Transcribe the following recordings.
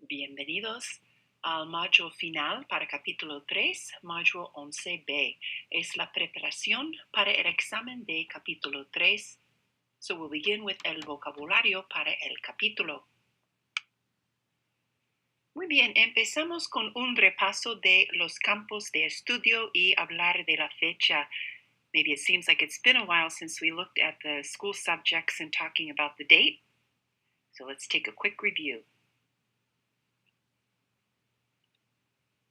Bienvenidos al módulo final para capítulo 3, módulo 11b. Es la preparación para el examen de capítulo 3. So we'll begin with el vocabulario para el capítulo. Muy bien, empezamos con un repaso de los campos de estudio y hablar de la fecha. Maybe it seems like it's been a while since we looked at the school subjects and talking about the date. So let's take a quick review.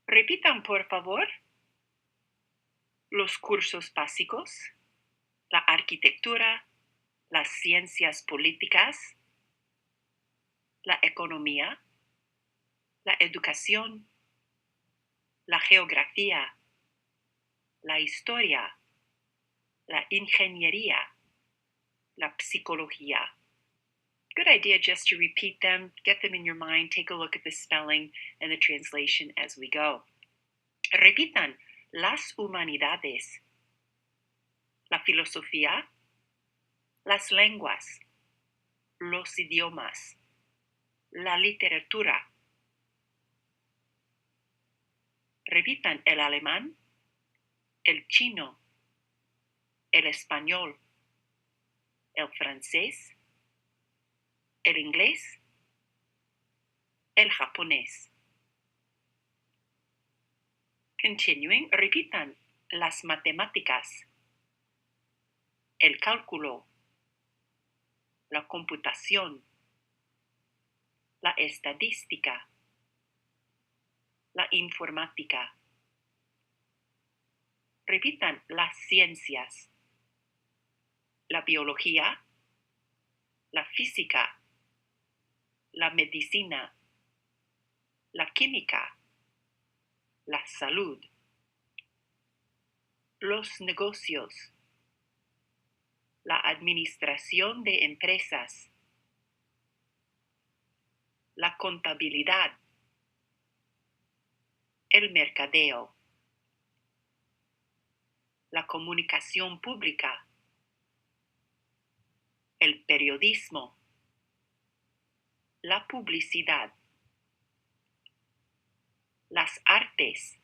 Repitan, por favor, los cursos básicos, la arquitectura, las ciencias políticas, la economía, la educación, la geografía, la historia, la ingeniería, la psicología. Good idea just to repeat them, get them in your mind, take a look at the spelling and the translation as we go. Repitan, las humanidades, la filosofía, las lenguas, los idiomas, la literatura. Repitan el alemán, el chino, el español, el francés, el inglés, el japonés. Continuing, repitan las matemáticas, el cálculo, la computación, la estadística, la informática. Repitan las ciencias, la biología, la física, la medicina, la química, la salud, los negocios, la administración de empresas, la contabilidad, el mercadeo, la comunicación pública, el periodismo, la publicidad, las artes,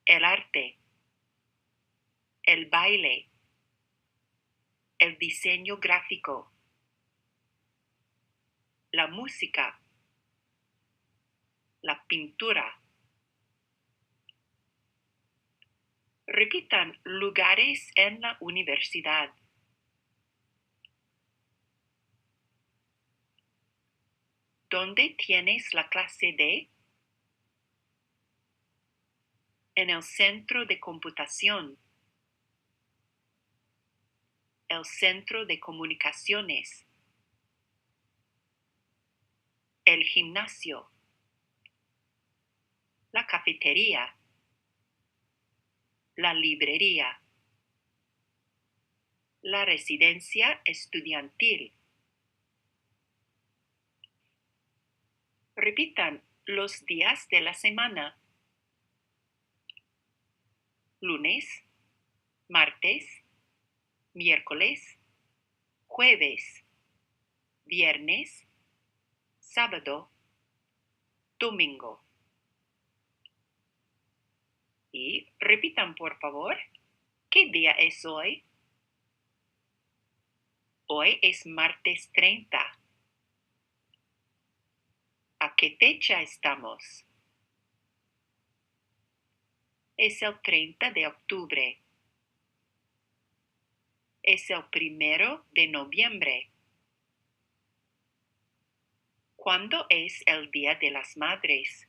el arte, el baile, el diseño gráfico, la música, la pintura. Repitan lugares en la universidad. ¿Dónde tienes la clase de? En el centro de computación, el centro de comunicaciones, el gimnasio, la cafetería, la librería, la residencia estudiantil. Repitan los días de la semana. Lunes, martes, miércoles, jueves, viernes, sábado, domingo. Y repitan, por favor, ¿qué día es hoy? Hoy es martes 30. ¿A qué fecha estamos? Es el 30 de octubre. Es el 1 de noviembre. ¿Cuándo es el Día de las Madres?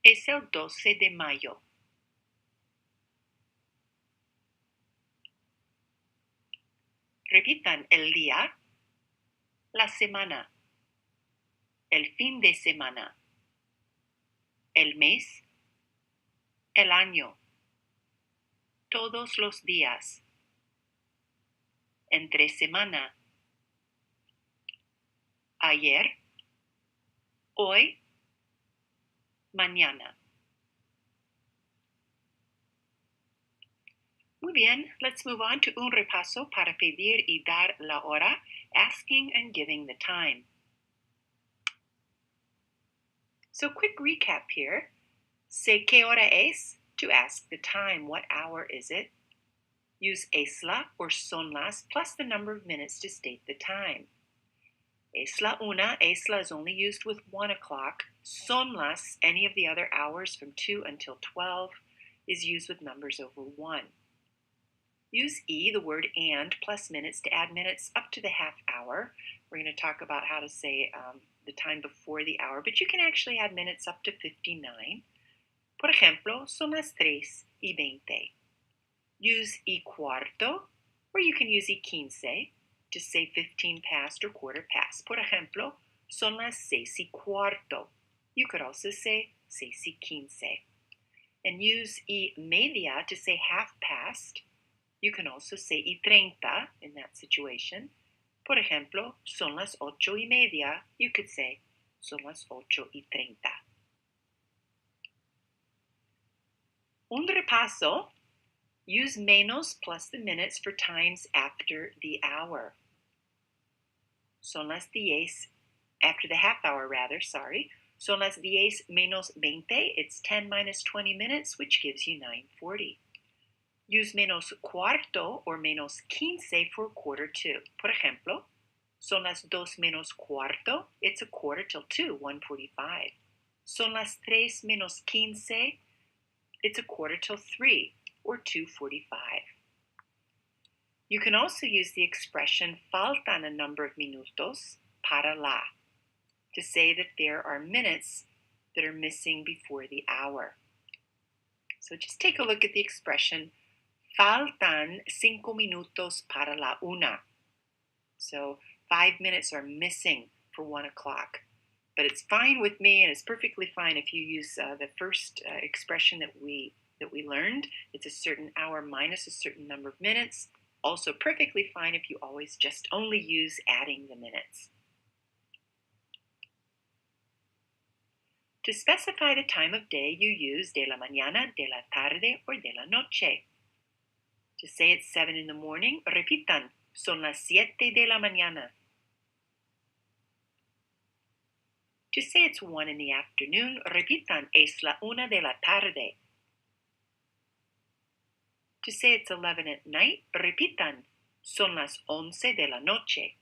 Es el 12 de mayo. Repitan el día, la semana, el fin de semana, el mes, el año, todos los días, entre semana, ayer, hoy, mañana. Muy bien, let's move on to un repaso para pedir y dar la hora, asking and giving the time. So quick recap here. Say qué hora es to ask the time. What hour is it? Use es la or son las plus the number of minutes to state the time. Es la una, es la is only used with 1 o'clock. Son las, any of the other hours from 2 until 12, is used with numbers over 1. Use e, the word and, plus minutes to add minutes up to the half hour. We're going to talk about how to say the time before the hour, but you can actually add minutes up to 59. Por ejemplo, son las 3:20. Use y cuarto, or you can use y quince to say 15 past or quarter past. Por ejemplo, son las 6:15. You could also say 6:15. And use y media to say half past. You can also say y 30 in that situation. Por ejemplo, son las 8:30. You could say son las 8:30. Un repaso. Use menos plus the minutes for times after the hour. Son las 10, after the half hour rather, sorry. Son las 10 menos 20, it's 10 minus 20 minutes, which gives you 9:40. Use menos cuarto or menos quince for quarter to. Por ejemplo, son las 2 menos cuarto, it's a quarter till 2, 1:45. Son las 3 menos quince, it's a quarter till 3, or 2:45. You can also use the expression faltan a number of minutos para la to say that there are minutes that are missing before the hour. So just take a look at the expression faltan 5 minutos para la una. So 5 minutes are missing for 1 o'clock. But it's fine with me, and it's perfectly fine if you use the first expression that we learned. It's a certain hour minus a certain number of minutes. Also perfectly fine if you always just only use adding the minutes. To specify the time of day, you use de la mañana, de la tarde, or de la noche. To say it's 7 in the morning, repitan, son las 7 de la mañana. To say it's 1 in the afternoon, repitan, es la 1 de la tarde. To say it's 11 at night, repitan, son las 11 de la noche.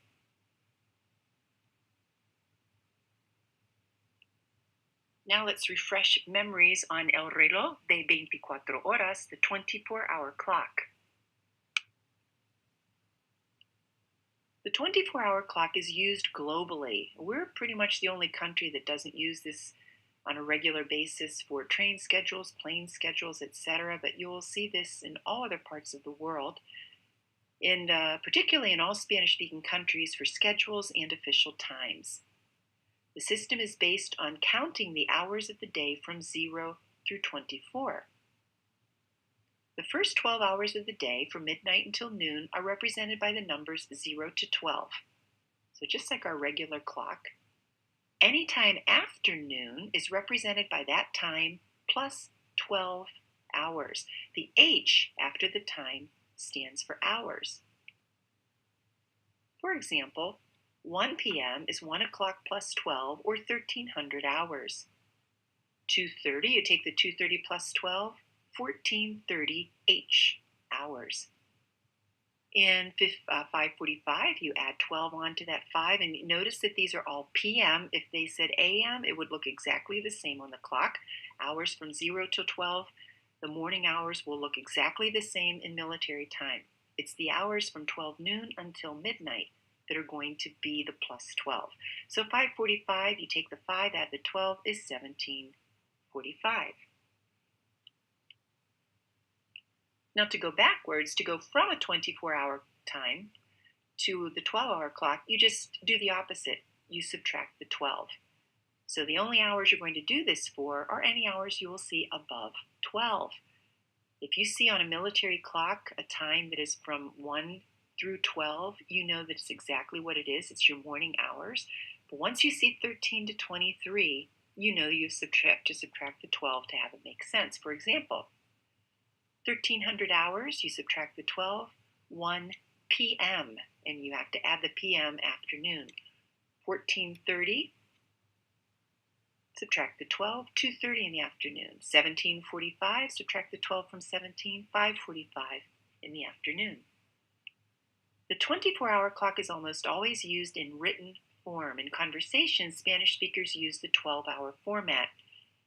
Now let's refresh memories on el reloj de 24 horas, the 24-hour clock. The 24-hour clock is used globally. We're pretty much the only country that doesn't use this on a regular basis for train schedules, plane schedules, etc. But you will see this in all other parts of the world, and particularly in all Spanish-speaking countries for schedules and official times. The system is based on counting the hours of the day from 0 through 24. The first 12 hours of the day, from midnight until noon, are represented by the numbers 0 to 12. So just like our regular clock, any time after noon is represented by that time plus 12 hours. The H after the time stands for hours. For example, 1 p.m. is 1 o'clock plus 12, or 1,300 hours. 2:30, you take the 2:30 plus 12, 1430 H hours. In 5:45, you add 12 onto that 5, and notice that these are all p.m. If they said a.m., it would look exactly the same on the clock. Hours from 0 to 12, the morning hours will look exactly the same in military time. It's the hours from 12 noon until midnight that are going to be the plus 12. So 5:45, you take the 5, add the 12, is 17:45. Now to go backwards, to go from a 24-hour time to the 12-hour clock, you just do the opposite. You subtract the 12. So the only hours you're going to do this for are any hours you will see above 12. If you see on a military clock a time that is from 1 through 12, you know that it's exactly what it is. It's your morning hours. But once you see 13 to 23, you know you have to subtract the 12 to have it make sense. For example, 1300 hours, you subtract the 12, 1 p.m., and you have to add the p.m. afternoon. 1430, subtract the 12, 2:30 in the afternoon. 1745, subtract the 12 from 17, 5:45 in the afternoon. The 24-hour clock is almost always used in written form. In conversation, Spanish speakers use the 12-hour format,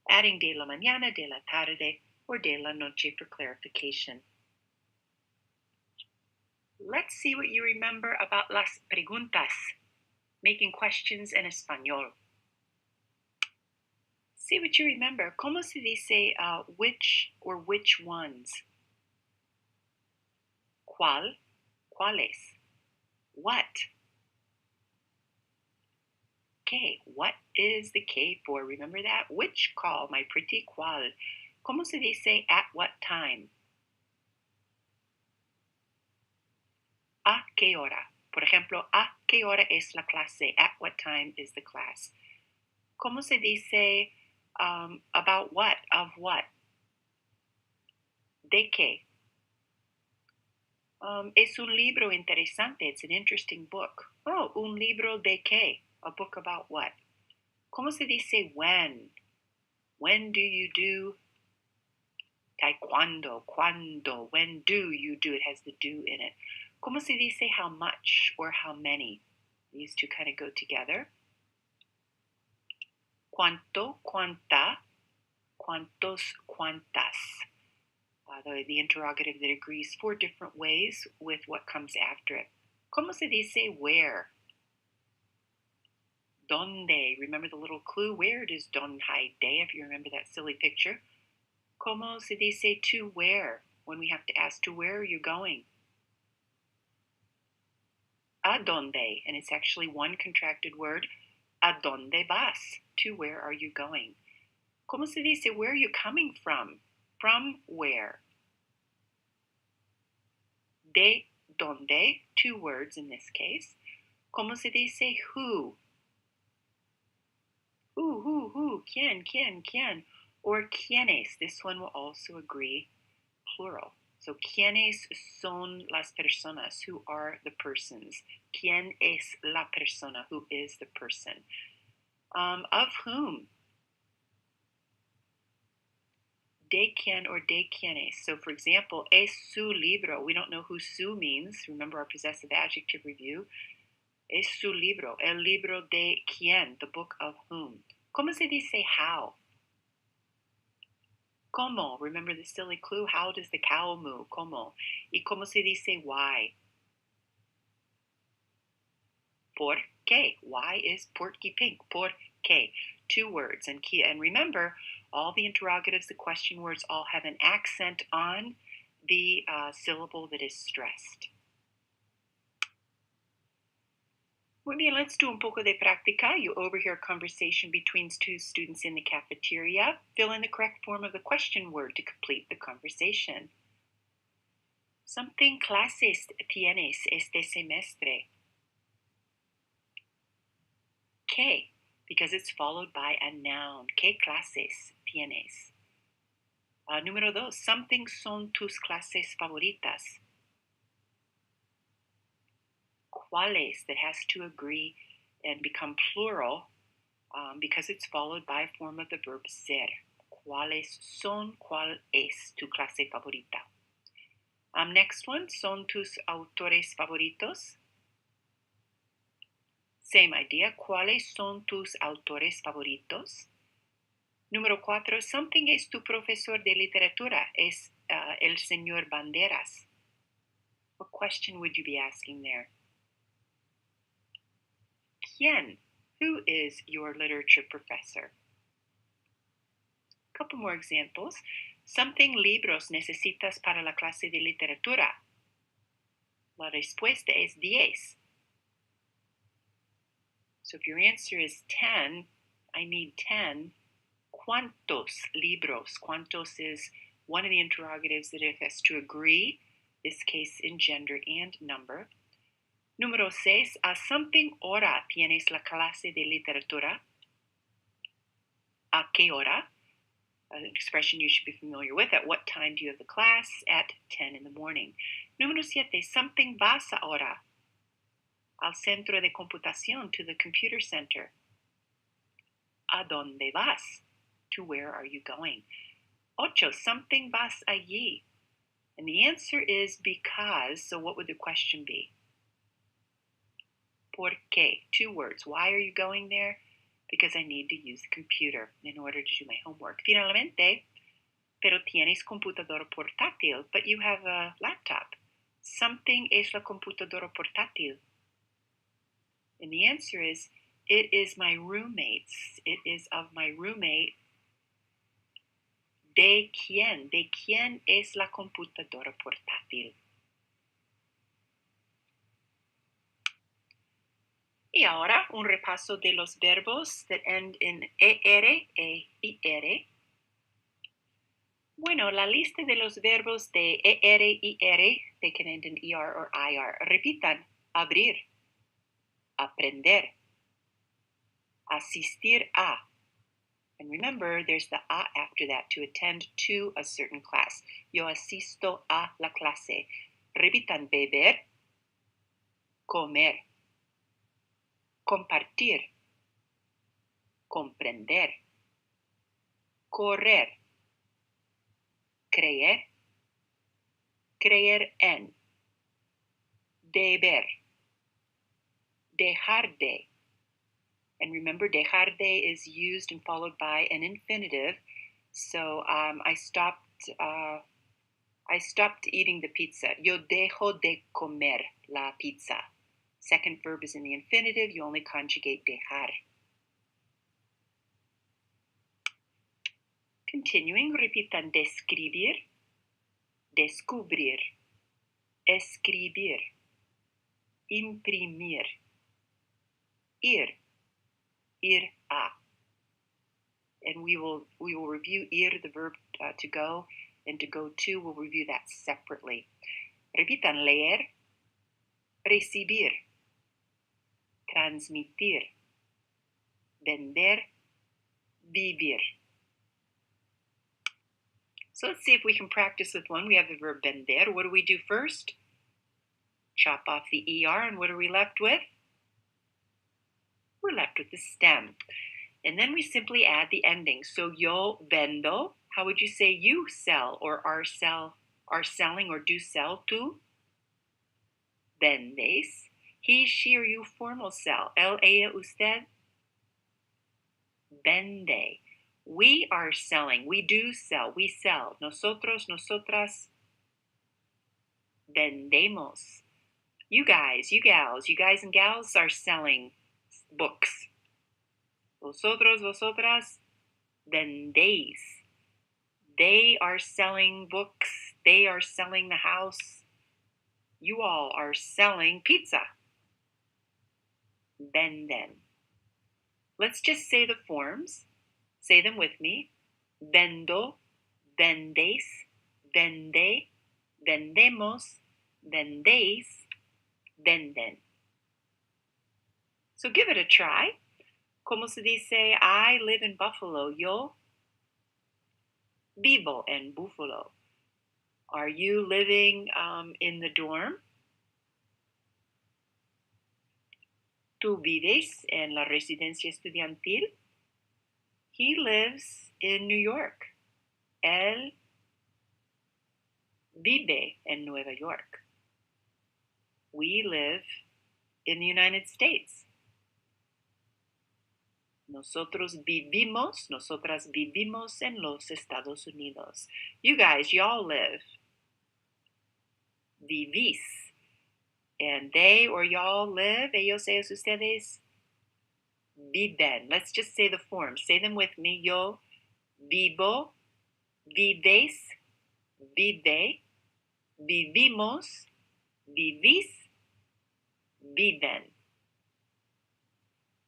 adding de la mañana, de la tarde, or de la noche for clarification. Let's see what you remember about las preguntas, making questions in Espanol. See what you remember. ¿Cómo se dice which or which ones? ¿Cuál? ¿Cuáles? What? ¿Qué? What is the K for? Remember that? Which call, my pretty ¿cuál? ¿Cómo se dice at what time? ¿A qué hora? Por ejemplo, ¿a qué hora es la clase? At what time is the class? ¿Cómo se dice about what? Of what? ¿De qué? Es un libro interesante. It's an interesting book. Oh, un libro de qué? A book about what? ¿Cómo se dice when? When do you do taekwondo? Cuando? When do you do? It has the do in it. ¿Cómo se dice how much or how many? These two kind of go together. ¿Cuánto? ¿Cuánta? ¿Cuántos? ¿Cuántas? The interrogative that agrees 4 different ways with what comes after it. ¿Cómo se dice where? ¿Dónde? Remember the little clue? Where does don hide day, if you remember that silly picture? ¿Cómo se dice to where? When we have to ask to where are you going? ¿A dónde? And it's actually one contracted word. ¿A dónde vas? To where are you going? ¿Cómo se dice where are you coming from? From where? ¿De dónde? 2 words in this case. ¿Cómo se dice who? Who? ¿Quién? Or quiénes. This one will also agree plural. So, ¿quiénes son las personas? Who are the persons? ¿Quién es la persona? Who is the person? Of whom? De quién or de quiénes. So, for example, es su libro. We don't know who su means. Remember our possessive adjective review. Es su libro. El libro de quién. The book of whom. ¿Cómo se dice how? ¿Cómo? Remember the silly clue? How does the cow moo? ¿Cómo? ¿Y cómo se dice why? ¿Por qué? Why is Porky Pink? ¿Por qué? 2 words. And remember, all the interrogatives, the question words, all have an accent on the syllable that is stressed. Muy bien, let's do un poco de práctica. You overhear a conversation between 2 students in the cafeteria. Fill in the correct form of the question word to complete the conversation. ¿Something clases tienes este semestre? ¿Qué? Because it's followed by a noun. ¿Qué clases tienes? Número 2. Something son tus clases favoritas? ¿Cuáles? That has to agree and become plural because it's followed by a form of the verb ser. ¿Cuáles son? ¿Cuál es tu clase favorita? Next one. ¿Son tus autores favoritos? Same idea. ¿Cuáles son tus autores favoritos? Número 4. Something es tu profesor de literatura. Es el señor Banderas. What question would you be asking there? ¿Quién? Who is your literature professor? A couple more examples. Something libros necesitas para la clase de literatura. La respuesta es 10. So if your answer is 10, I need 10. ¿Cuántos libros? ¿Cuántos is one of the interrogatives that it has to agree, this case in gender and number. Número 6. ¿A something hora tienes la clase de literatura? ¿A qué hora? an expression you should be familiar with. At what time do you have the class? At 10 in the morning. Número 7. Something vas ahora. Al centro de computación, to the computer center. ¿A dónde vas? To where are you going? 8. Something vas allí. And the answer is because. So what would the question be? ¿Por qué? 2 words. Why are you going there? Because I need to use the computer in order to do my homework. Finalmente, pero tienes computadora portátil, but you have a laptop. Something es la computadora portátil. And the answer is, it is my roommate's. It is of my roommate. ¿De quién? ¿De quién es la computadora portátil? Y ahora un repaso de los verbos that end in ER e IR. Bueno, la lista de los verbos de ER y IR, they can end in ER or IR. Repitan: abrir, aprender, asistir a. And remember, there's the a after that, to attend to a certain class. Yo asisto a la clase. Repitan: beber, comer, compartir, comprender, correr, creer, creer en, deber, dejar de. And remember, dejar de is used and followed by an infinitive. So I stopped eating the pizza. Yo dejo de comer la pizza. Second verb is in the infinitive. You only conjugate dejar. Continuing, repitan: describir, descubrir, escribir, imprimir, ir, ir a. And we will review ir, the verb to go, and to go to, we'll review that separately. Repitan: leer, recibir, transmitir, vender, vivir. So let's see if we can practice with one. We have the verb vender. What do we do first? Chop off the ER, and what are we left with? We're left with the stem. And then we simply add the ending. So yo vendo. How would you say you sell or are selling or do sell? Tú vendes. He, she, or you formal sell. Él, ella, usted vende. We are selling. We do sell. We sell. Nosotros, nosotras vendemos. You guys, you gals, you guys and gals are selling books. Vosotros, vosotras vendéis. They are selling books. They are selling the house. You all are selling pizza. Venden. Let's just say the forms. Say them with me. Vendo, vendéis, vende, vendemos, vendéis, venden. So give it a try. Como se dice, I live in Buffalo. Yo vivo en Buffalo. Are you living in the dorm? ¿Tú vives en la residencia estudiantil? He lives in New York. Él vive en Nueva York. We live in the United States. Nosotros vivimos, nosotras vivimos en los Estados Unidos. You guys, y'all live. Vivís. And they or y'all live, ellos, ellas, ustedes viven. Let's just say the forms. Say them with me. Yo vivo, vives, vive, vivimos, vivís, viven.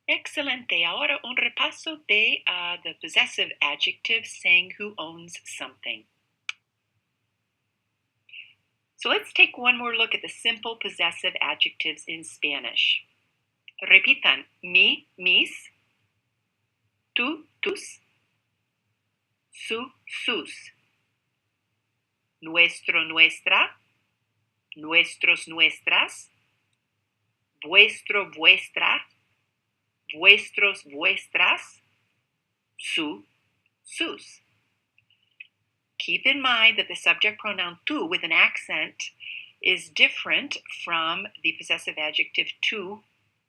Excelente. Ahora un repaso de the possessive adjectives saying who owns something. So let's take one more look at the simple possessive adjectives in Spanish. Repitan: mi, mis, tú, tus, su, sus. Nuestro, nuestra. Nuestros, nuestras. Vuestro, vuestra. Vuestros, vuestras. Su, sus. Keep in mind that the subject pronoun tu with an accent is different from the possessive adjective tu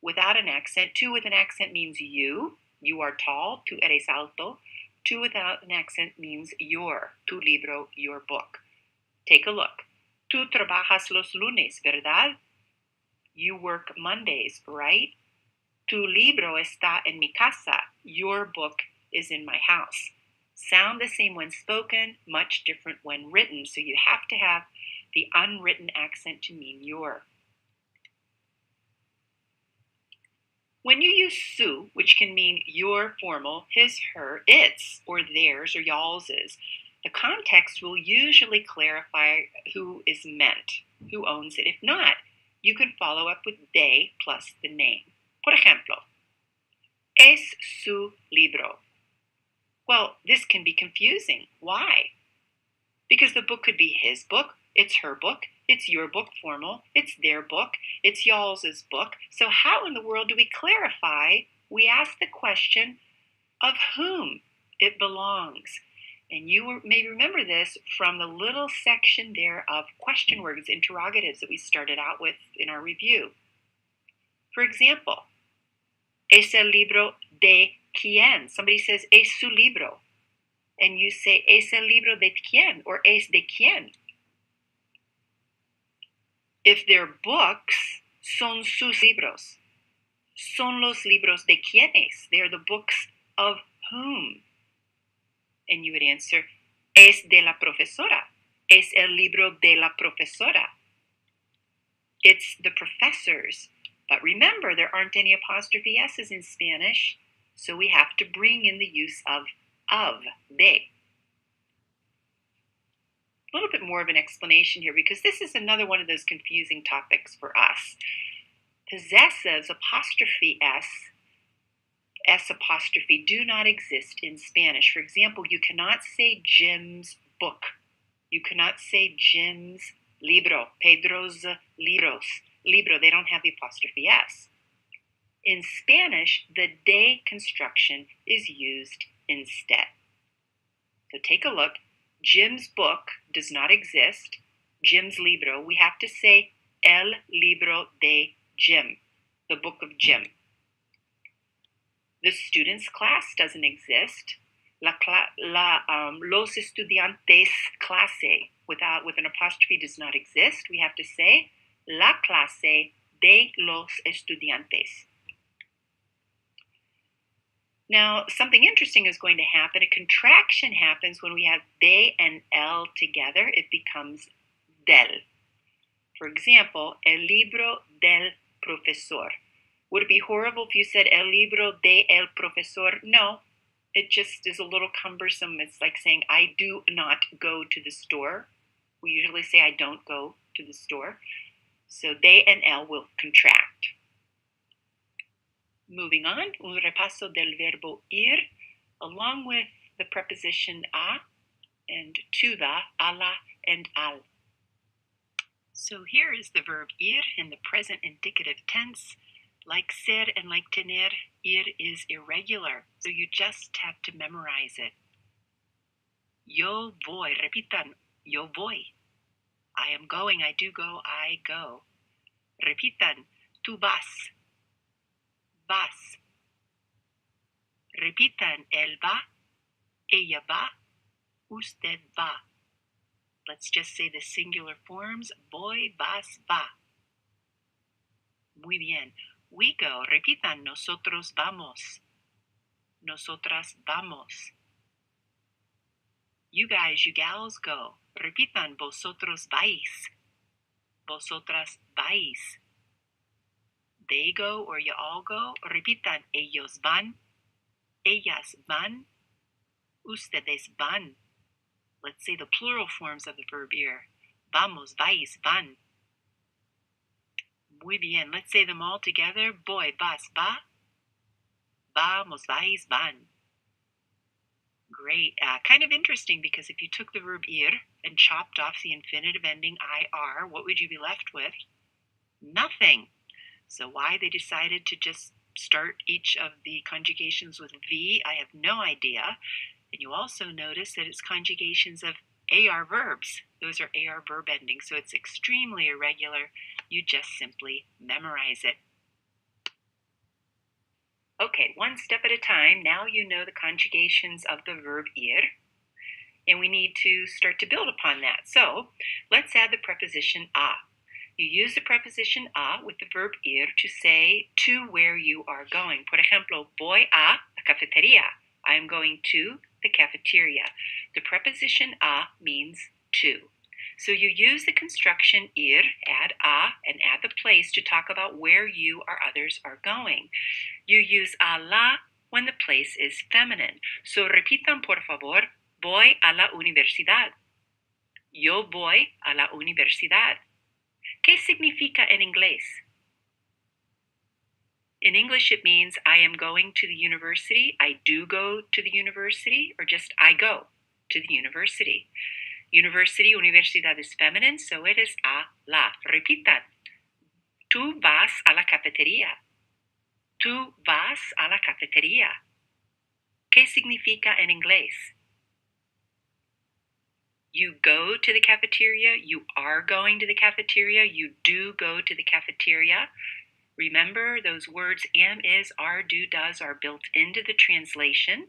without an accent. Tu with an accent means you are tall, tú eres alto. Tu without an accent means your, tu libro, your book. Take a look. Tú trabajas los lunes, ¿verdad? You work Mondays, right? Tu libro está en mi casa. Your book is in my house. Sound the same when spoken, much different when written. So you have to have the unwritten accent to mean your. When you use su, which can mean your formal, his, her, its, or theirs, or y'alls's, the context will usually clarify who is meant, who owns it. If not, you can follow up with de plus the name. Por ejemplo, es su libro. Well, this can be confusing. Why? Because the book could be his book, it's her book, it's your book formal, it's their book, it's y'all's book. So how in the world do we clarify? We ask the question of whom it belongs. And you may remember this from the little section there of question words, interrogatives that we started out with in our review. For example, es el libro de quién? Somebody says, es su libro. And you say, es el libro de quién? Or es de quién? If they're books, son sus libros. Son los libros de quiénes? They're the books of whom? And you would answer, es de la profesora. Es el libro de la profesora. It's the professor's. But remember, there aren't any apostrophe S's in Spanish, so we have to bring in the use of, de. A little bit more of an explanation here, because this is another one of those confusing topics for us. Possessives, apostrophe S apostrophe, do not exist in Spanish. For example, you cannot say Jim's book. You cannot say Jim's libro, Pedro's libro, they don't have the apostrophe S. In Spanish, the de construction is used instead. So take a look. Jim's book does not exist. Jim's libro, we have to say el libro de Jim, the book of Jim. The student's class doesn't exist. Los estudiantes clase, with an apostrophe, does not exist. We have to say la clase de los estudiantes. Now, something interesting is going to happen. A contraction happens when we have de and el together. It becomes del. For example, el libro del profesor. Would it be horrible if you said el libro de el profesor? No, it just is a little cumbersome. It's like saying I do not go to the store. We usually say I don't go to the store. So de and el will contract. Moving on, un repaso del verbo ir, along with the preposition a and to the, a la, and al. So here is the verb ir in the present indicative tense. Like ser and like tener, ir is irregular, so you just have to memorize it. Yo voy, repitan, yo voy. I am going, I do go, I go. Repitan, tú vas. Vas. Repitan, él va, ella va, usted va. Let's just say the singular forms, voy, vas, va. Muy bien. We go. Repitan, nosotros vamos. Nosotras vamos. You guys, you gals go. Repitan, vosotros vais. Vosotras vais. They go or you all go. Repitan, ellos van. Ellas van. Ustedes van. Let's say the plural forms of the verb ir. Vamos, vais, van. Muy bien. Let's say them all together. Voy, vas, va. Vamos, vais, van. Great. Kind of interesting because if you took the verb ir and chopped off the infinitive ending ir, what would you be left with? Nothing. So why they decided to just start each of the conjugations with V, I have no idea. And you also notice that it's conjugations of AR verbs. Those are AR verb endings, so it's extremely irregular. You just simply memorize it. Okay, one step at a time. Now you know the conjugations of the verb ir, and we need to start to build upon that. So let's add the preposition a. You use the preposition a with the verb ir to say to where you are going. Por ejemplo, voy a la cafetería. I am going to the cafeteria. The preposition a means to. So you use the construction ir, add a, and add the place to talk about where you or others are going. You use a la when the place is feminine. So repitan por favor, voy a la universidad. Yo voy a la universidad. ¿Qué significa en inglés? In English, it means I am going to the university, I do go to the university, or just I go to the university. University, universidad is feminine, so it is a la. Repitan. Tú vas a la cafetería. Tú vas a la cafetería. ¿Qué significa en inglés? You go to the cafeteria, you are going to the cafeteria, you do go to the cafeteria. Remember, those words am, is, are, do, does are built into the translation.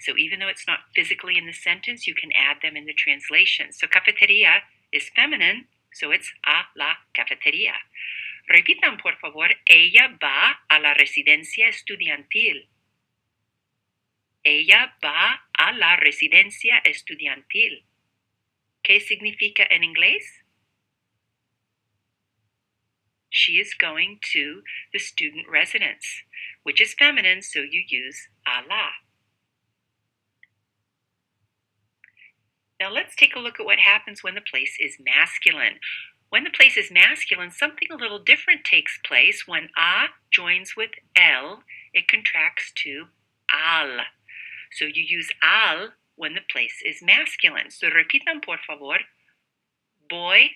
So even though it's not physically in the sentence, you can add them in the translation. So cafeteria is feminine, so it's a la cafeteria. Repitan, por favor, ella va a la residencia estudiantil. Ella va a la residencia estudiantil. ¿Qué significa en inglés? She is going to the student residence, which is feminine, so you use a la. Now let's take a look at what happens when the place is masculine. When the place is masculine, something a little different takes place. When a joins with el, it contracts to al. So you use al when the place is masculine. So repitan, por favor, voy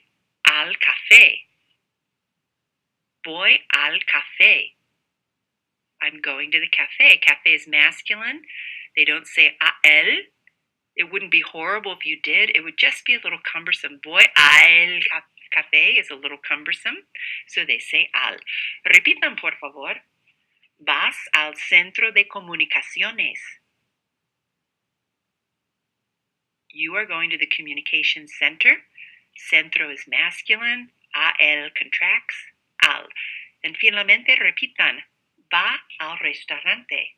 al café. Voy al café. I'm going to the cafe. Cafe is masculine. They don't say a el. It wouldn't be horrible if you did. It would just be a little cumbersome. Voy al café is a little cumbersome, so they say al. Repitan, por favor. Vas al centro de comunicaciones. You are going to the communication center. Centro is masculine. Al contracts. Al. And finalmente repitan. Va al restaurante.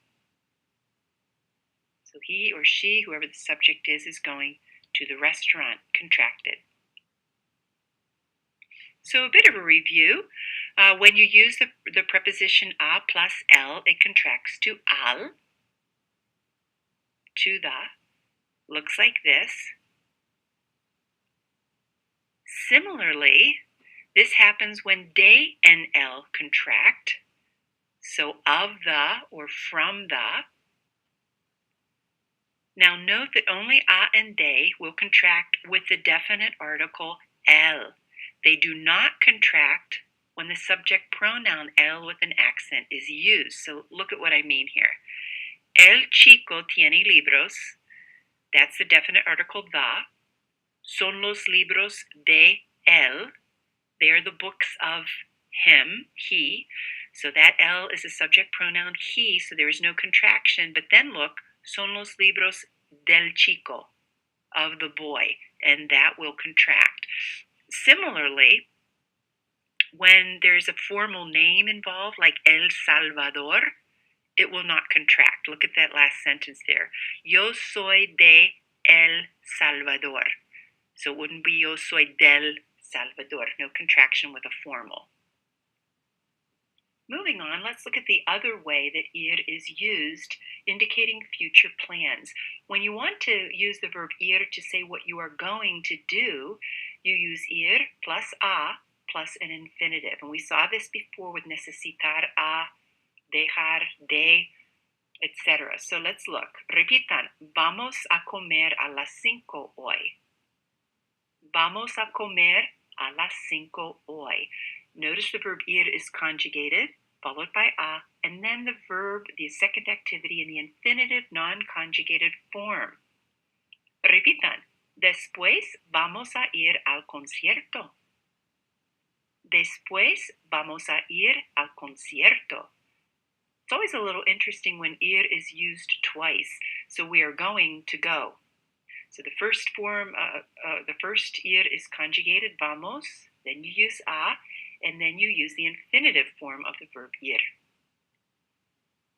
So he or she, whoever the subject is going to the restaurant, contracted. So a bit of a review. When you use the preposition a plus l, it contracts to al, to the. Looks like this. Similarly, this happens when de and l contract. So of the or from the. Now note that only a and de will contract with the definite article el. They do not contract when the subject pronoun el with an accent is used. So look at what I mean here. El chico tiene libros. That's the definite article the. Son los libros de él. They are the books of him, he. So that él is a subject pronoun he, so there is no contraction. But then look, son los libros del chico, of the boy, and that will contract. Similarly, when there's a formal name involved, like El Salvador, it will not contract. Look at that last sentence there. Yo soy de El Salvador. So it wouldn't be yo soy del Salvador. No contraction with a formal. Moving on, let's look at the other way that ir is used, indicating future plans. When you want to use the verb ir to say what you are going to do, you use ir plus a plus an infinitive. And we saw this before with necesitar, a, dejar, de. etc. So let's look. Repitan, vamos a comer a las 5 hoy. Vamos a comer a las 5 hoy. Notice the verb ir is conjugated, followed by a, and then the verb, the second activity in the infinitive non-conjugated form. Repitan, después vamos a ir al concierto. Después vamos a ir al concierto. It's always a little interesting when ir is used twice. So we are going to go. So the first form, the first ir is conjugated, vamos, then you use a, and then you use the infinitive form of the verb ir.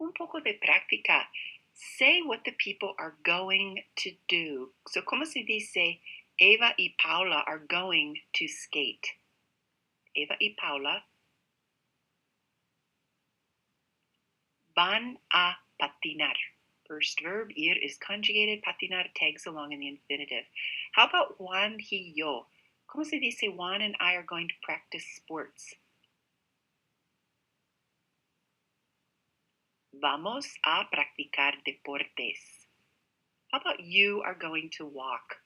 Un poco de práctica. Say what the people are going to do. So, ¿cómo se dice? Eva y Paula are going to skate. Eva y Paula van a patinar. First verb, ir, is conjugated. Patinar tags along in the infinitive. How about Juan y yo? ¿Cómo se dice Juan and I are going to practice sports? Vamos a practicar deportes. How about you are going to walk?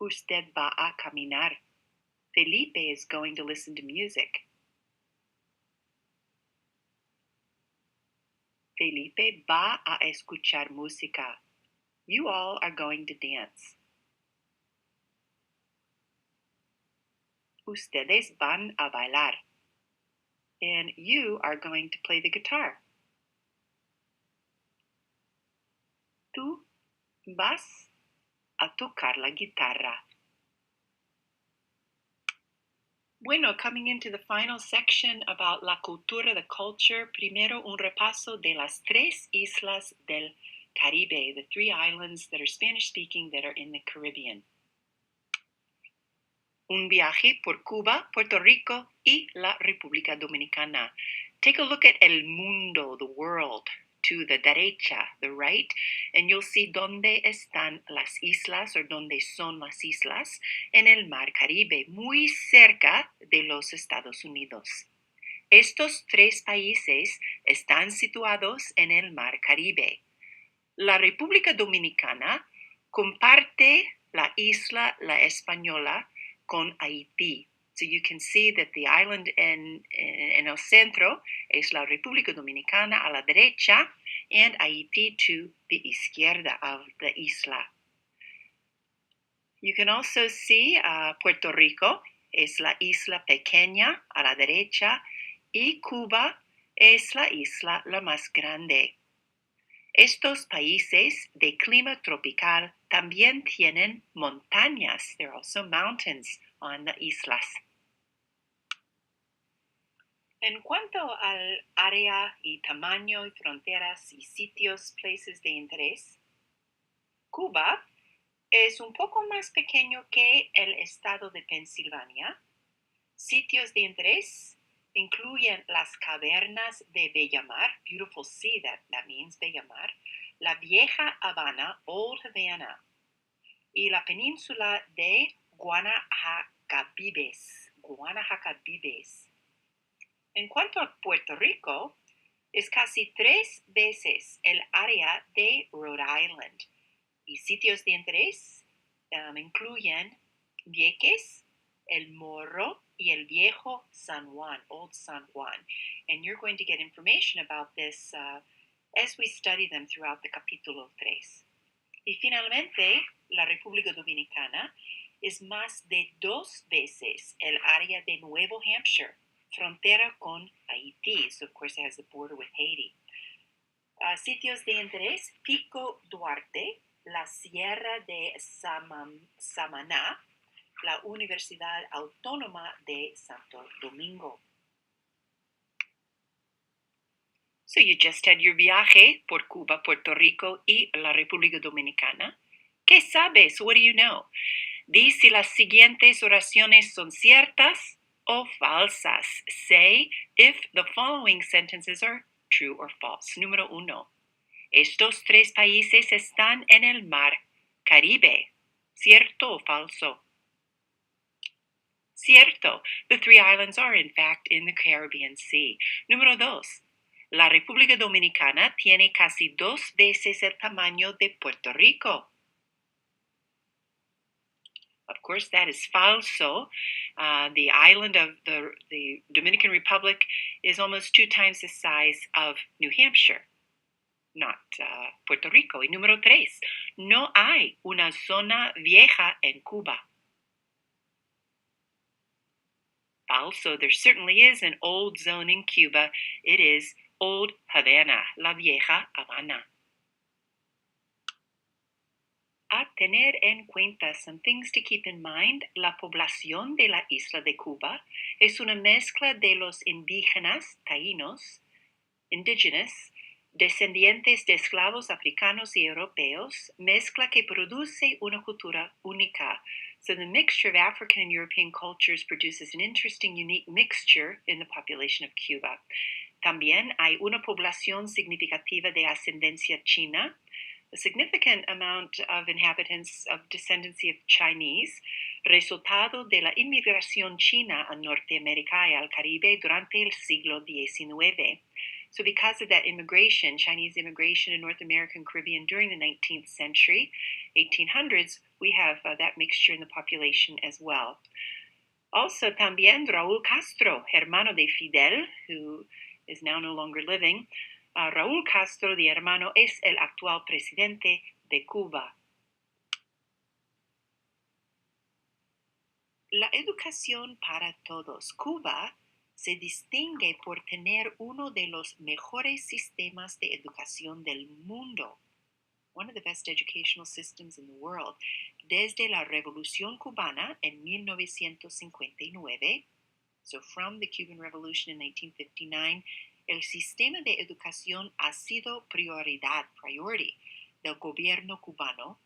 Usted va a caminar. Felipe is going to listen to music. Felipe va a escuchar música. You all are going to dance. Ustedes van a bailar. And you are going to play the guitar. Tú vas a tocar la guitarra. Bueno, coming into the final section about la cultura, the culture, primero un repaso de las tres islas del Caribe, the 3 islands that are Spanish-speaking that are in the Caribbean. Un viaje por Cuba, Puerto Rico y la República Dominicana. Take a look at el mundo, the world, to the derecha, the right, and you'll see dónde están las islas, or dónde son las islas, en el Mar Caribe, muy cerca de los Estados Unidos. Estos 3 países están situados en el Mar Caribe. La República Dominicana comparte la isla La Española con Haití. So you can see that the island en el centro es la República Dominicana a la derecha and Haití to the izquierda of the isla. You can also see Puerto Rico es la isla pequeña a la derecha y Cuba es la isla la más grande. Estos países de clima tropical también tienen montañas. There are also mountains on the islas. En cuanto al área y tamaño y fronteras y sitios, places de interés, Cuba es un poco más pequeño que el estado de Pensilvania. Sitios de interés incluyen las cavernas de Bellamar, beautiful sea, that means Bellamar, la vieja Habana, Old Havana, y la península de Guanahacabibes. En cuanto a Puerto Rico, es casi 3 veces el área de Rhode Island. Y sitios de interés incluyen Vieques, El Morro, y el Viejo San Juan, Old San Juan. And you're going to get information about this as we study them throughout the capítulo 3. Y finalmente, la República Dominicana es más de 2 veces el área de Nuevo Hampshire, frontera con Haití. So, of course, it has the border with Haiti. Sitios de interés, Pico Duarte, la Sierra de Samaná, la Universidad Autónoma de Santo Domingo. So you just had your viaje por Cuba, Puerto Rico y la República Dominicana. ¿Qué sabes? What do you know? Di si las siguientes oraciones son ciertas o falsas. Say if the following sentences are true or false. Número 1. Estos 3 países están en el Mar Caribe. ¿Cierto o falso? Cierto. The 3 islands are, in fact, in the Caribbean Sea. Número 2. La República Dominicana tiene casi 2 veces el tamaño de Puerto Rico. Of course, that is falso. The island of the Dominican Republic is almost 2 times the size of New Hampshire, not Puerto Rico. Y número 3, no hay una zona vieja en Cuba. Also, there certainly is an old zone in Cuba. It is Old Havana, La Vieja Habana. A tener en cuenta, some things to keep in mind. La población de la isla de Cuba es una mezcla de los indígenas, taínos, indigenous, descendientes de esclavos africanos y europeos, mezcla que produce una cultura única. So the mixture of African and European cultures produces an interesting, unique mixture in the population of Cuba. También hay una población significativa de ascendencia china, a significant amount of inhabitants of descendancy of Chinese, resultado de la inmigración china a Norteamérica y al Caribe durante el siglo XIX. So because of that immigration, Chinese immigration in North America and Caribbean during the 19th century, 1800s, we have that mixture in the population as well. Also, también Raúl Castro, hermano de Fidel, who is now no longer living, Raúl Castro, de hermano, es el actual presidente de Cuba. La educación para todos. Cuba se distingue por tener uno de los mejores sistemas de educación del mundo. One of the best educational systems in the world. Desde la Revolución Cubana en 1959, so from the Cuban Revolution in 1959, el sistema de educación ha sido priority del gobierno cubano,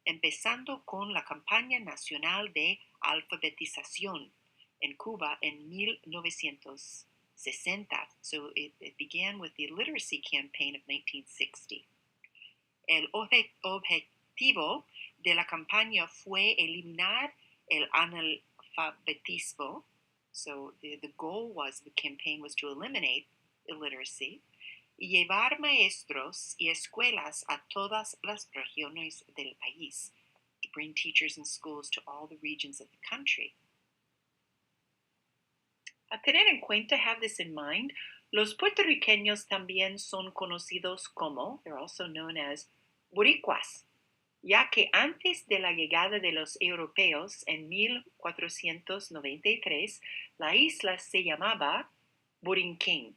empezando con la campaña nacional de alfabetización en Cuba en 1960. So it began with the literacy campaign of 1960. El objetivo de la campaña fue eliminar el analfabetismo. So the goal was, the campaign was to eliminate illiteracy y llevar maestros y escuelas a todas las regiones del país, to bring teachers and schools to all the regions of the country. A tener en cuenta, have this in mind, los puertorriqueños también son conocidos como, they're also known as, boricuas, ya que antes de la llegada de los europeos en 1493, la isla se llamaba Borinquen.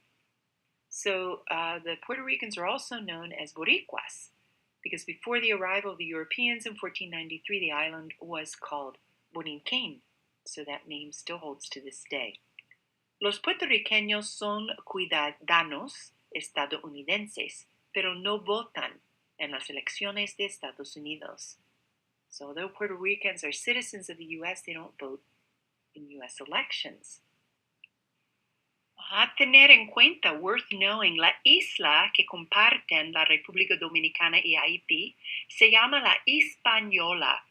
So the Puerto Ricans are also known as boricuas, because before the arrival of the Europeans in 1493, the island was called Borinquen. So that name still holds to this day. Los puertorriqueños son ciudadanos estadounidenses, pero no votan en las elecciones de Estados Unidos. So although Puerto Ricans are citizens of the U.S., they don't vote in U.S. elections. A tener en cuenta, worth knowing, la isla que comparten la República Dominicana y Haití se llama la Hispaniola.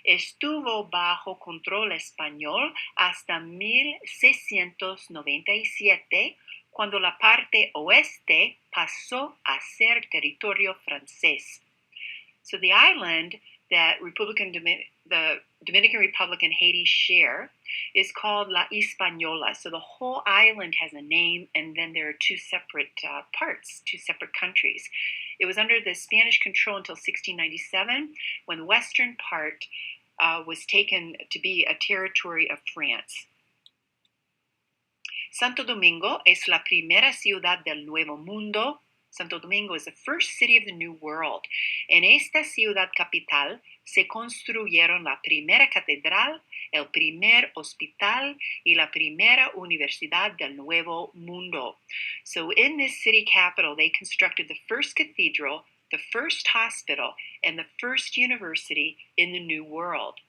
Estuvo bajo control español hasta 1697, cuando la parte oeste pasó a ser territorio francés. So the island that the Dominican Republic and Haiti share is called La Hispaniola. So the whole island has a name, and then there are 2 separate parts, 2 separate countries. It was under the Spanish control until 1697, when the western part was taken to be a territory of France. Santo Domingo es la primera ciudad del Nuevo Mundo. Santo Domingo is the first city of the New World. En esta ciudad capital se construyeron la primera catedral, el primer hospital y la primera universidad del Nuevo Mundo. So in this city capital, they constructed the first cathedral, the first hospital, and the first university in the New World.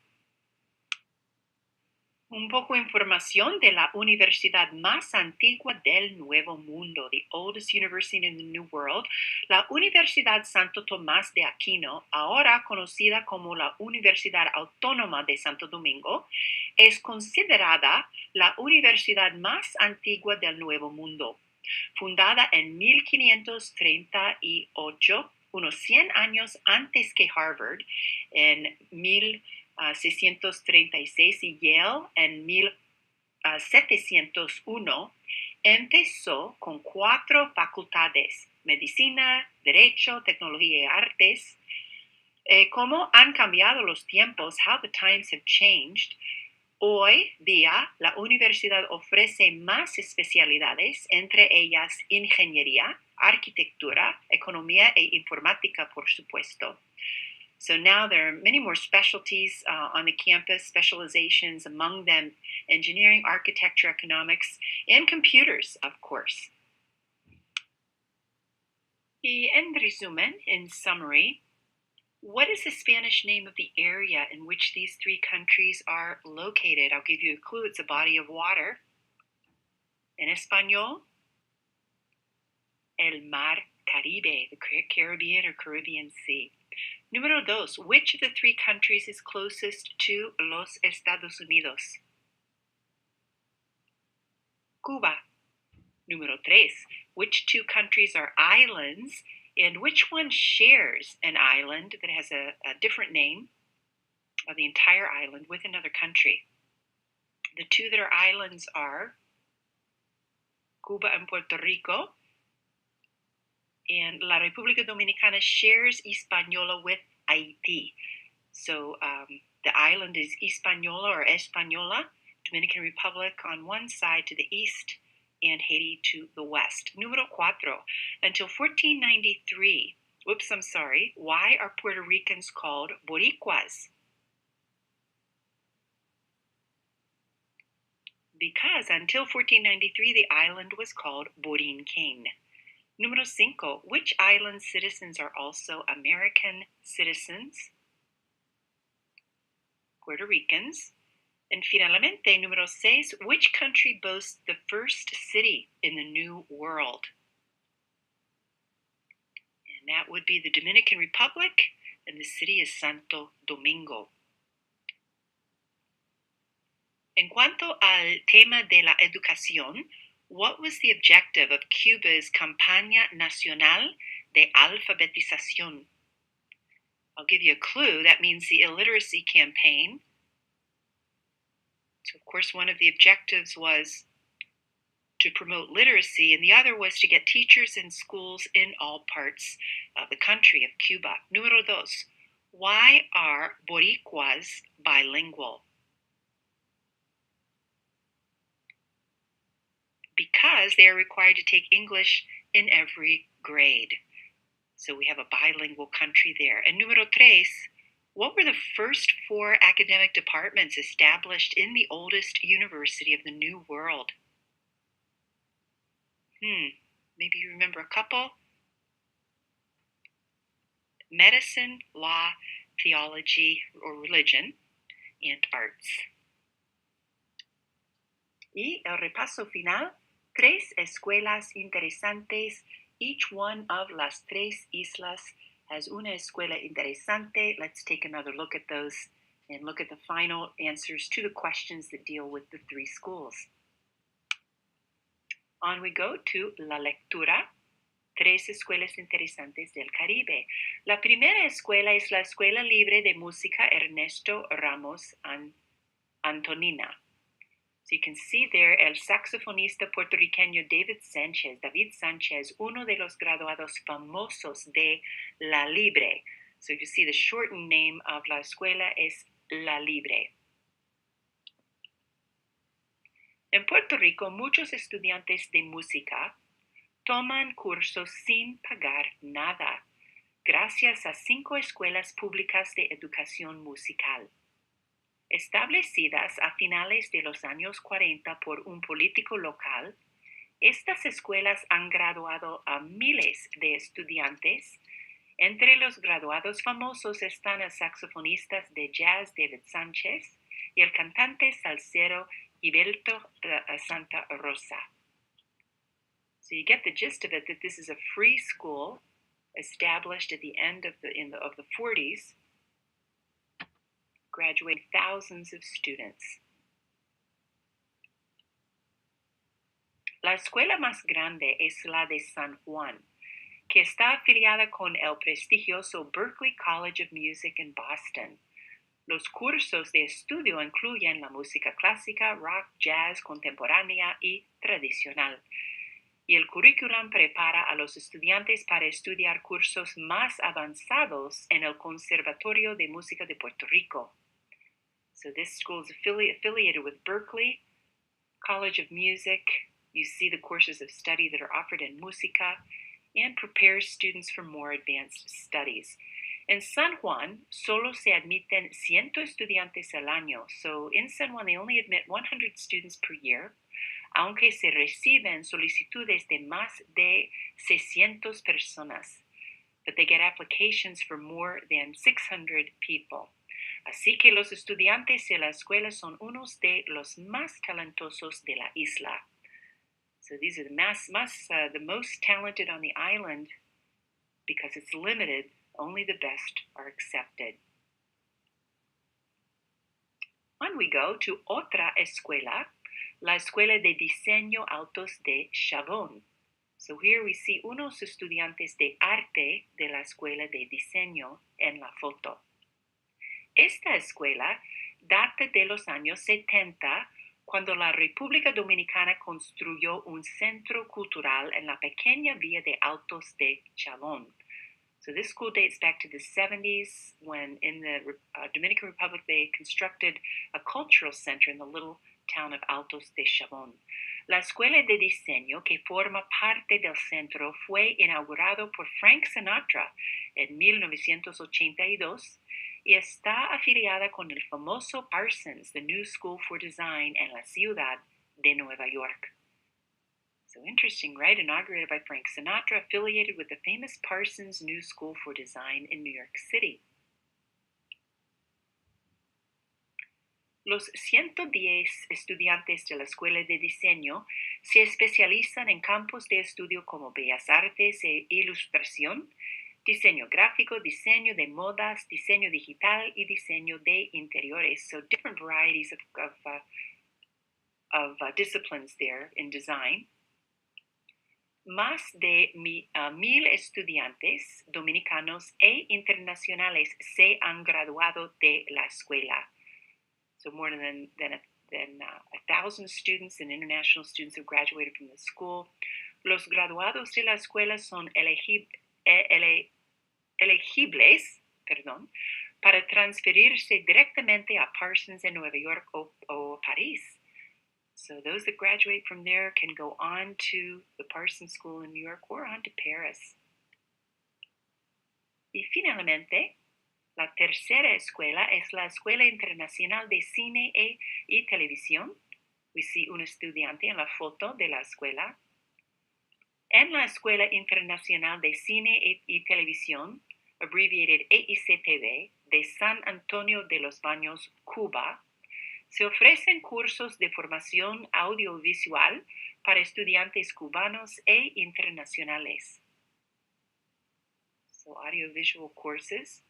Un poco de información de la universidad más antigua del Nuevo Mundo, the oldest university in the New World, la Universidad Santo Tomás de Aquino, ahora conocida como la Universidad Autónoma de Santo Domingo, es considerada la universidad más antigua del Nuevo Mundo. Fundada en 1538, unos 100 años antes que Harvard, en 1636 y Yale en 1701, empezó con 4 facultades: medicina, derecho, tecnología y artes. ¿Cómo han cambiado los tiempos? How the times have changed. Hoy día, la universidad ofrece más especialidades, entre ellas ingeniería, arquitectura, economía e informática, por supuesto. So now there are many more specialties on the campus, specializations, among them engineering, architecture, economics, and computers, of course. Y en resumen, in summary, what is the Spanish name of the area in which these 3 countries are located? I'll give you a clue. It's a body of water. En español, el Mar Caribe, the Caribbean or Caribbean Sea. Número 2, which of the 3 countries is closest to los Estados Unidos? Cuba. Número 3, which 2 countries are islands, and which one shares an island that has a different name, or the entire island, with another country? The 2 that are islands are Cuba and Puerto Rico, and La República Dominicana shares Hispaniola with Haiti. So the island is Hispaniola or Española, Dominican Republic on one side to the east, and Haiti to the west. Número 4, until 1493, why are Puerto Ricans called Boricuas? Because until 1493, the island was called Borinquen. Número 5, which island citizens are also American citizens? Puerto Ricans. And finalmente, número 6, which country boasts the first city in the New World? And that would be the Dominican Republic, and the city is Santo Domingo. En cuanto al tema de la educación, what was the objective of Cuba's Campaña Nacional de Alfabetización? I'll give you a clue. That means the illiteracy campaign. So, of course, one of the objectives was to promote literacy, and the other was to get teachers in schools in all parts of the country of Cuba. Número 2, why are Boricuas bilingual? Because they are required to take English in every grade. So we have a bilingual country there. And número 3, what were the first 4 academic departments established in the oldest university of the New World? Maybe you remember a couple. Medicine, law, theology, or religion, and arts. Y el repaso final, 3 escuelas interesantes. Each one of las 3 islas has una escuela interesante. Let's take another look at those and look at the final answers to the questions that deal with the 3 schools. On we go to la lectura. 3 escuelas interesantes del Caribe. La primera escuela es la Escuela Libre de Música Ernesto Ramos Antonina. So you can see there el saxofonista puertorriqueño David Sánchez, uno de los graduados famosos de La Libre. So you see the shortened name of la escuela es La Libre. En Puerto Rico, muchos estudiantes de música toman cursos sin pagar nada, gracias a 5 escuelas públicas de educación musical. Establecidas a finales de los años 40 por un político local, estas escuelas han graduado a miles de estudiantes. Entre los graduados famosos están el saxofonista de jazz David Sánchez y el cantante salsero Gilberto Santa Rosa. So you get the gist of it, that this is a free school established at the end of the 40s, graduating thousands of students. La escuela más grande es la de San Juan, que está afiliada con el prestigioso Berklee College of Music en Boston. Los cursos de estudio incluyen la música clásica, rock, jazz, contemporánea y tradicional. Y el currículum prepara a los estudiantes para estudiar cursos más avanzados en el Conservatorio de Música de Puerto Rico. So this school is affiliated with Berklee College of Music. You see the courses of study that are offered in música and prepares students for more advanced studies. En San Juan, solo se admiten 100 estudiantes al año. So in San Juan, they only admit 100 students per year, aunque se reciben solicitudes de más de 600 personas. But they get applications for more than 600 people. Así que los estudiantes de la escuela son unos de los más talentosos de la isla. So these are the most talented on the island. Because it's limited, only the best are accepted. On we go to otra escuela, la Escuela de Diseño Altos de Chabón. So here we see unos estudiantes de arte de la Escuela de Diseño en la foto. Esta escuela data de los años 70, cuando la República Dominicana construyó un centro cultural en la pequeña villa de Altos de Chabón. So this school dates back to the 70s, when in the Dominican Republic they constructed a cultural center in the little town of Altos de Chabón. La Escuela de Diseño, que forma parte del centro, fue inaugurado por Frank Sinatra en 1982 y está afiliada con el famoso Parsons, the New School for Design, en la ciudad de Nueva York. So interesting, right? Inaugurated by Frank Sinatra, affiliated with the famous Parsons New School for Design in New York City. Los 110 estudiantes de la Escuela de Diseño se especializan en campos de estudio como Bellas Artes e Ilustración, diseño gráfico, diseño de modas, diseño digital y diseño de interiores. So different varieties of disciplines there in design. Más de 1,000 estudiantes dominicanos e internacionales se han graduado de la escuela. So more than 1,000 students and international students have graduated from the school. Los graduados de la escuela son elegibles para transferirse directamente a Parsons en Nueva York o París. So those that graduate from there can go on to the Parsons School in New York or on to Paris. Y finalmente, la tercera escuela es la Escuela Internacional de Cine y Televisión. We see un estudiante en la foto de la escuela. En la Escuela Internacional de Cine y Televisión, abbreviated EICTV, de San Antonio de los Baños, Cuba, se ofrecen cursos de formación audiovisual para estudiantes cubanos e internacionales. So audiovisual courses.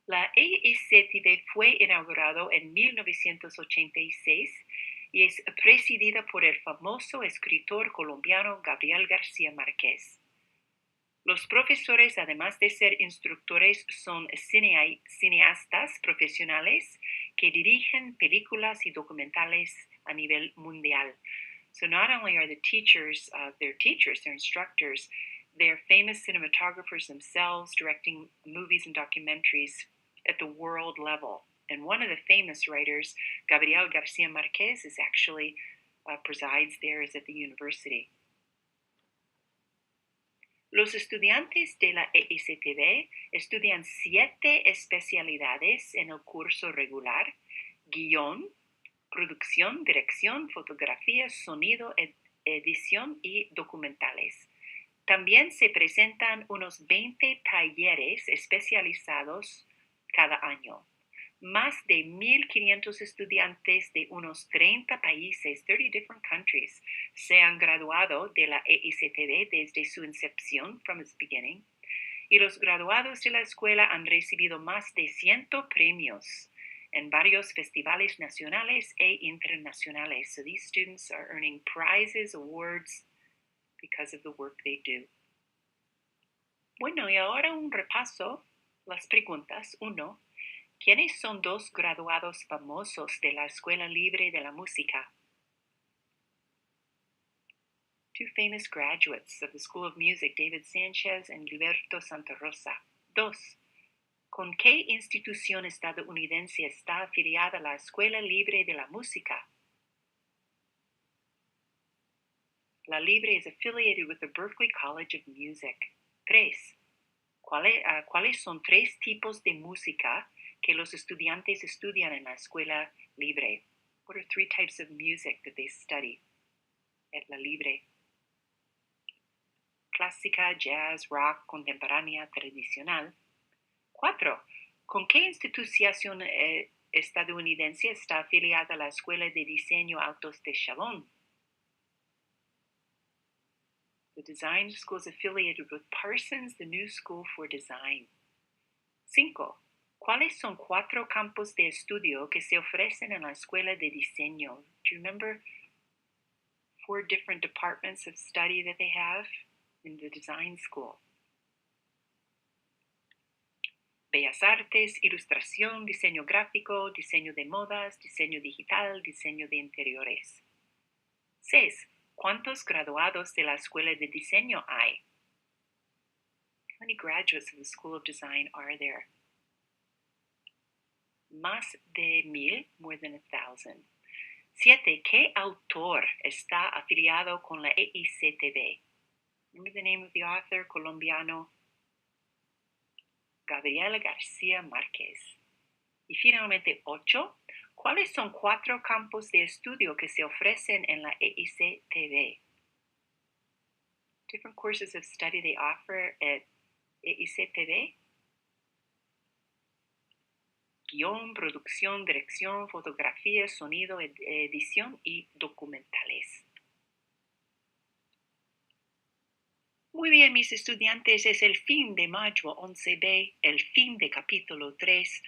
La EICTV fue inaugurado en 1986 y es presidida por el famoso escritor colombiano Gabriel García Márquez. Los profesores, además de ser instructores, son cineastas profesionales que dirigen películas y documentales a nivel mundial. So not only are the teachers, they're instructors, they're famous cinematographers themselves, directing movies and documentaries at the world level. And one of the famous writers, Gabriel García Márquez, is actually presides there, is at the university. Los estudiantes de la EICTV estudian 7 especialidades en el curso regular: guión, producción, dirección, fotografía, sonido, edición y documentales. También se presentan unos 20 talleres especializados cada año. Más de 1,500 estudiantes de unos 30 países, 30 different countries, se han graduado de la EICTV desde su incepción, from its beginning, y los graduados de la escuela han recibido más de 100 premios en varios festivales nacionales e internacionales. So these students are earning prizes, awards, because of the work they do. Bueno, y ahora un repaso, las preguntas. 1. ¿Quiénes son dos graduados famosos de la Escuela Libre de la Música? 2 famous graduates of the School of Music, David Sanchez and Liberto Santa Rosa. 2. ¿Con qué institución estadounidense está afiliada la Escuela Libre de la Música? La Libre is affiliated with the Berklee College of Music. 3. ¿Cuáles son 3 tipos de música que los estudiantes estudian en la Escuela Libre? What are 3 types of music that they study at La Libre? Clásica, jazz, rock, contemporánea, tradicional. 4. ¿Con qué institución estadounidense está afiliada la Escuela de Diseño Altos de Chalon? The design school is affiliated with Parsons, the New School for Design. 5. ¿Cuáles son 4 campos de estudio que se ofrecen en la Escuela de Diseño? Do you remember 4 different departments of study that they have in the design school? Bellas Artes, Ilustración, Diseño Gráfico, Diseño de Modas, Diseño Digital, Diseño de Interiores. 6. ¿Cuántos graduados de la Escuela de Diseño hay? How many graduates of the School of Design are there? Más de 1,000, more than 1,000. 7. ¿Qué autor está afiliado con la EICTB? Remember the name of the author, colombiano Gabriel García Márquez. Y finalmente 8. ¿Cuáles son 4 campos de estudio que se ofrecen en la EICTB? Different courses of study they offer at EICTB. Guión, producción, dirección, fotografía, sonido, edición y documentales. Muy bien, mis estudiantes, es el fin de Modulw 11B, el fin de capítulo 3.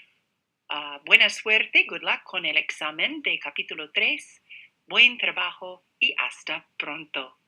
Buena suerte, good luck con el examen de capítulo 3. Buen trabajo y hasta pronto.